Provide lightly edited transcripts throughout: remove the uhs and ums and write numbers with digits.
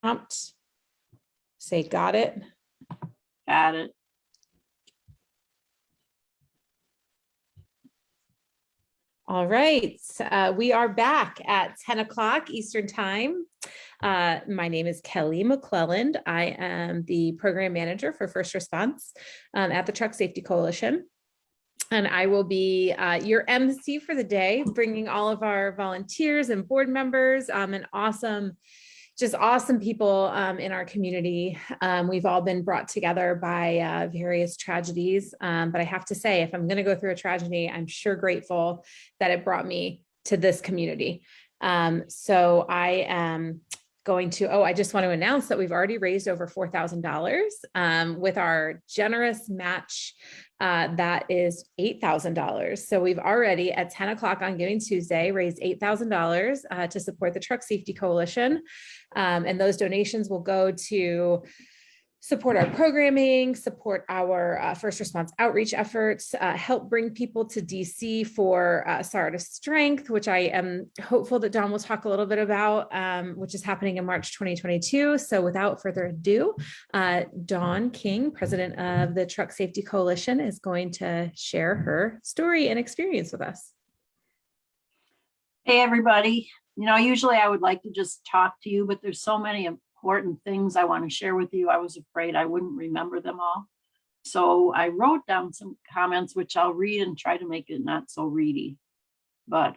prompt. Say, got it. Got it. All right, we are back at 10 o'clock Eastern time. My name is Kelly McClelland. I am the program manager for first response at the Truck Safety Coalition. And I will be your MC for the day, bringing all of our volunteers and board members and awesome people in our community. We've all been brought together by various tragedies. But I have to say, if I'm going to go through a tragedy, I'm sure grateful that it brought me to this community. So I am going to, I just want to announce that we've already raised over $4,000 with our generous match. That is $8,000. So we've already at 10 o'clock on Giving Tuesday raised $8,000 to support the Truck Safety Coalition. And those donations will go to support our programming, support our first response outreach efforts, help bring people to DC for SAR to Strength, which I am hopeful that Dawn will talk a little bit about, which is happening in March 2022. So without further ado, Dawn King, president of the Truck Safety Coalition, is going to share her story and experience with us. Hey, everybody. Usually I would like to just talk to you, but there's so many important things I want to share with you. I was afraid I wouldn't remember them all. So I wrote down some comments, which I'll read and try to make it not so reedy. But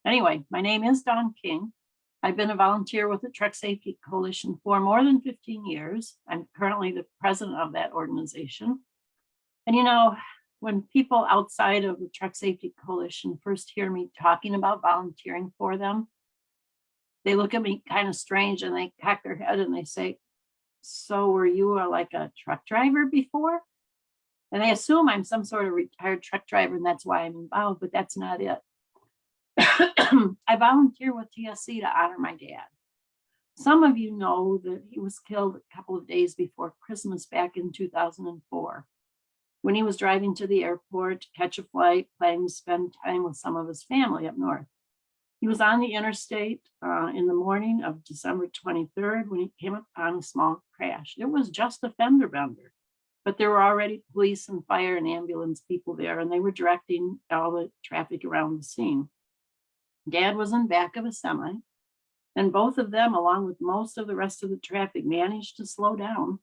anyway, my name is Dawn King. I've been a volunteer with the Truck Safety Coalition for more than 15 years. I'm currently the president of that organization. And when people outside of the Truck Safety Coalition first hear me talking about volunteering for them, they look at me kind of strange and they cock their head and they say, so were you like a truck driver before? And they assume I'm some sort of retired truck driver and that's why I'm involved, but that's not it. I volunteer with TSC to honor my dad. Some of you know that he was killed a couple of days before Christmas back in 2004, when he was driving to the airport to catch a flight, planning to spend time with some of his family up north. He was on the interstate in the morning of December 23rd when he came upon a small crash. It was just a fender bender, but there were already police and fire and ambulance people there, and they were directing all the traffic around the scene. Dad was in back of a semi, and both of them, along with most of the rest of the traffic, managed to slow down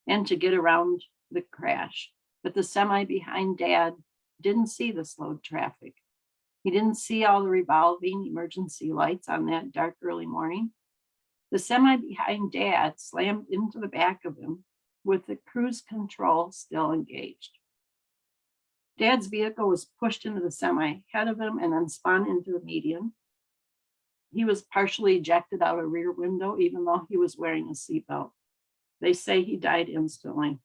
and to get around the crash. But the semi behind Dad didn't see the slowed traffic. He didn't see all the revolving emergency lights on that dark early morning. The semi behind Dad slammed into the back of him with the cruise control still engaged. Dad's vehicle was pushed into the semi ahead of him and then spun into the median. He was partially ejected out a rear window, even though he was wearing a seatbelt. They say he died instantly.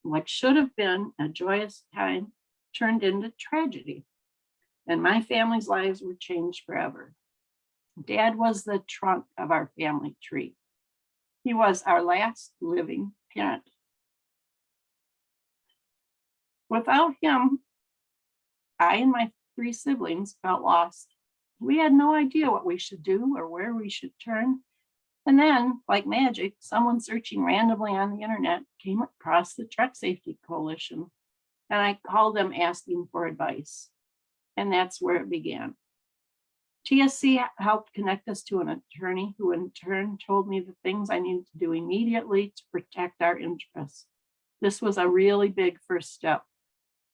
What should have been a joyous time turned into tragedy, and my family's lives were changed forever. Dad was the trunk of our family tree. He was our last living parent. Without him, I and my 3 siblings felt lost. We had no idea what we should do or where we should turn. And then, like magic, someone searching randomly on the internet came across the Truck Safety Coalition, and I called them asking for advice. And that's where it began. TSC helped connect us to an attorney who in turn told me the things I needed to do immediately to protect our interests. This was a really big first step.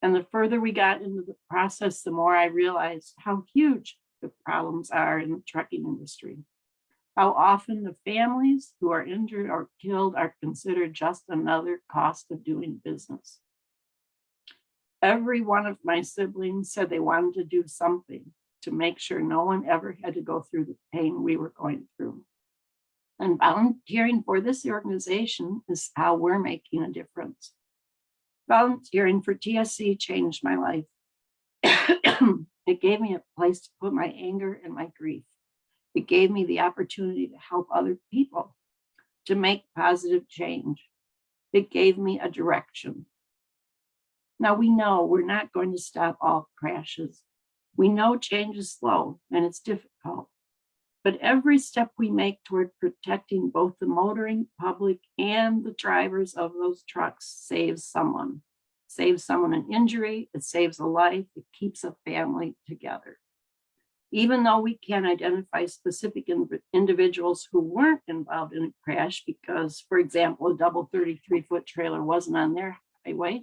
And the further we got into the process, the more I realized how huge the problems are in the trucking industry. How often the families who are injured or killed are considered just another cost of doing business. Every one of my siblings said they wanted to do something to make sure no one ever had to go through the pain we were going through. And volunteering for this organization is how we're making a difference. Volunteering for TSC changed my life. It gave me a place to put my anger and my grief. It gave me the opportunity to help other people, to make positive change. It gave me a direction. Now we know we're not going to stop all crashes. We know change is slow and it's difficult, But every step we make toward protecting both the motoring public and the drivers of those trucks saves someone an injury, it saves a life, it keeps a family together. Even though we can't identify specific individuals who weren't involved in a crash because, for example, a double 33-foot trailer wasn't on their highway,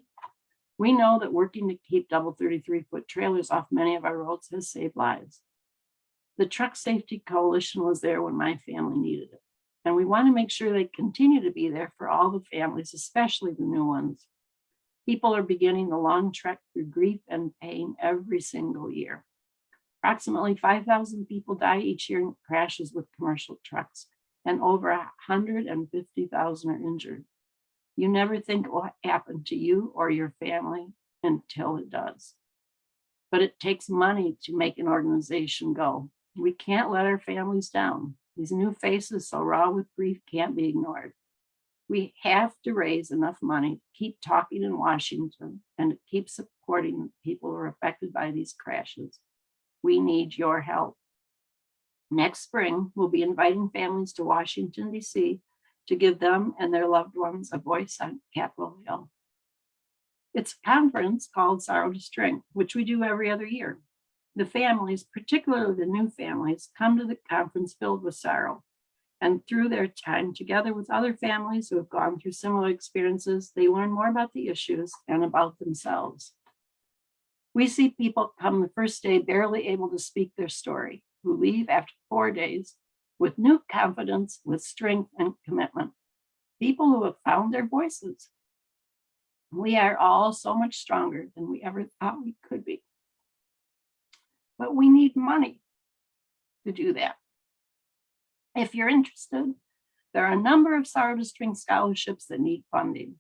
we know that working to keep double 33-foot trailers off many of our roads has saved lives. The Truck Safety Coalition was there when my family needed it, and we want to make sure they continue to be there for all the families, especially the new ones. People are beginning the long trek through grief and pain every single year. Approximately 5,000 people die each year in crashes with commercial trucks, and over 150,000 are injured. You never think it will happen to you or your family until it does. But it takes money to make an organization go. We can't let our families down. These new faces, so raw with grief, can't be ignored. We have to raise enough money to keep talking in Washington and to keep supporting the people who are affected by these crashes. We need your help. Next spring, we'll be inviting families to Washington, D.C. to give them and their loved ones a voice on Capitol Hill. It's a conference called Sorrow to Strength, which we do every other year. The families, particularly the new families, come to the conference filled with sorrow. And through their time together with other families who have gone through similar experiences, they learn more about the issues and about themselves. We see people come the first day barely able to speak their story, who leave after 4 days with new confidence, with strength and commitment. People who have found their voices. We are all so much stronger than we ever thought we could be. But we need money to do that. If you're interested, there are a number of Sorrow to Strength scholarships that need funding.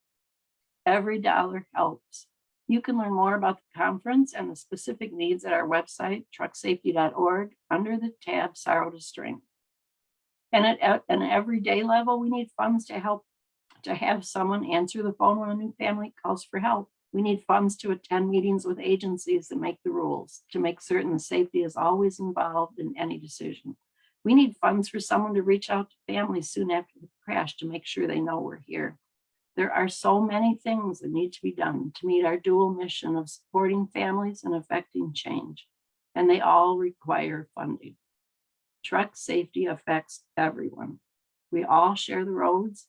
Every dollar helps. You can learn more about the conference and the specific needs at our website, trucksafety.org, under the tab Sorrow to Strength. And at an everyday level, we need funds to have someone answer the phone when a new family calls for help. We need funds to attend meetings with agencies that make the rules, to make certain the safety is always involved in any decision. We need funds for someone to reach out to families soon after the crash to make sure they know we're here. There are so many things that need to be done to meet our dual mission of supporting families and affecting change, and they all require funding. Truck safety affects everyone. We all share the roads.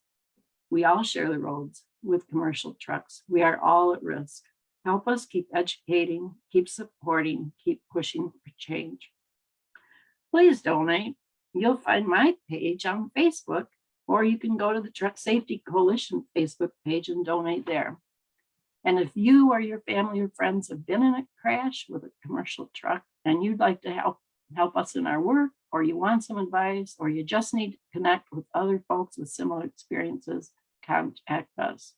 With commercial trucks. We are all at risk. Help us keep educating, keep supporting, keep pushing for change. Please donate. You'll find my page on Facebook, or you can go to the Truck Safety Coalition Facebook page and donate there. And if you or your family or friends have been in a crash with a commercial truck and you'd like to help us in our work, or you want some advice, or you just need to connect with other folks with similar experiences, contact us.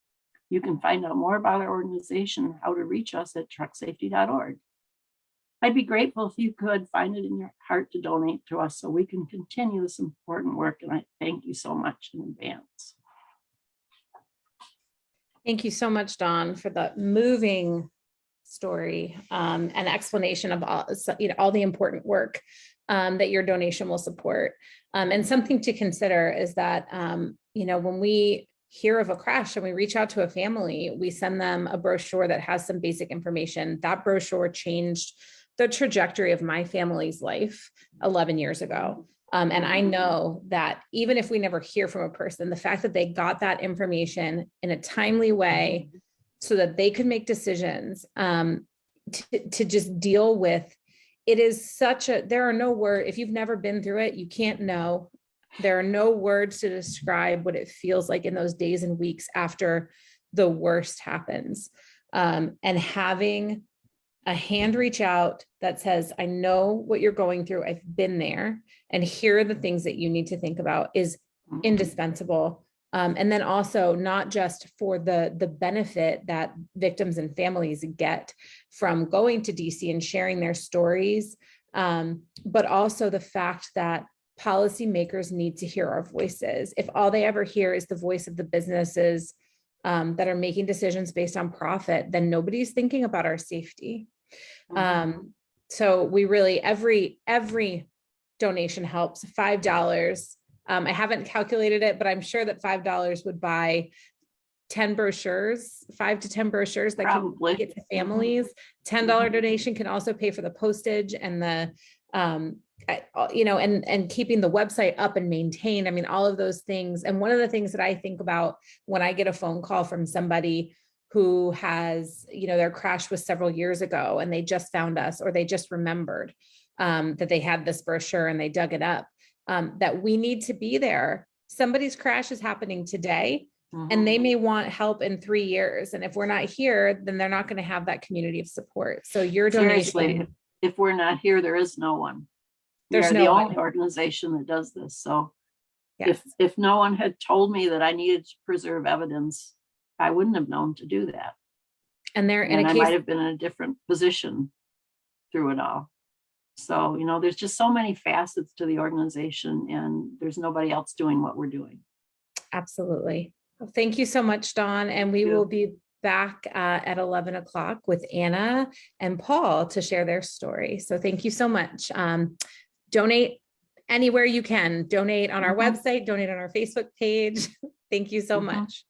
You can find out more about our organization and how to reach us at trucksafety.org. I'd be grateful if you could find it in your heart to donate to us so we can continue this important work, and I thank you so much in advance. Thank you so much, Dawn, for the moving story and explanation of all the important work that your donation will support. And something to consider is that when we hear of a crash and we reach out to a family, we send them a brochure that has some basic information. That brochure changed the trajectory of my family's life 11 years ago. And I know that even if we never hear from a person, the fact that they got that information in a timely way so that they could make decisions to just deal with, it is there are no words. If you've never been through it, you can't know. There are no words to describe what it feels like in those days and weeks after the worst happens. And having a hand reach out that says, I know what you're going through, I've been there, and here are the things that you need to think about is indispensable. And then also not just for the benefit that victims and families get from going to DC and sharing their stories, but also the fact that policymakers need to hear our voices. If all they ever hear is the voice of the businesses that are making decisions based on profit, then nobody's thinking about our safety. So we really, every donation helps. $5. I haven't calculated it, but I'm sure that $5 would buy 10 brochures, 5 to 10 brochures that Probably. can get to families. $10 donation can also pay for the postage and the, and keeping the website up and maintained. I mean, all of those things. And one of the things that I think about when I get a phone call from somebody who has, their crash was several years ago and they just found us, or they just remembered that they had this brochure and they dug it up, that we need to be there. Somebody's crash is happening today. And they may want help in 3 years. And if we're not here, then they're not going to have that community of support. So your donation. Seriously, if we're not here, there is no one. There's We are no the one. only organization that does this. So Yes. if no one had told me that I needed to preserve evidence, I wouldn't have known to do that. And they're in And a I case. might have been in a different position through it all. So, there's just so many facets to the organization, and there's nobody else doing what we're doing. Absolutely. Well, thank you so much, Dawn. And we will be back at 11 o'clock with Anna and Paul to share their story. So thank you so much. Donate anywhere you can. Donate on our website, donate on our Facebook page. Thank you so much.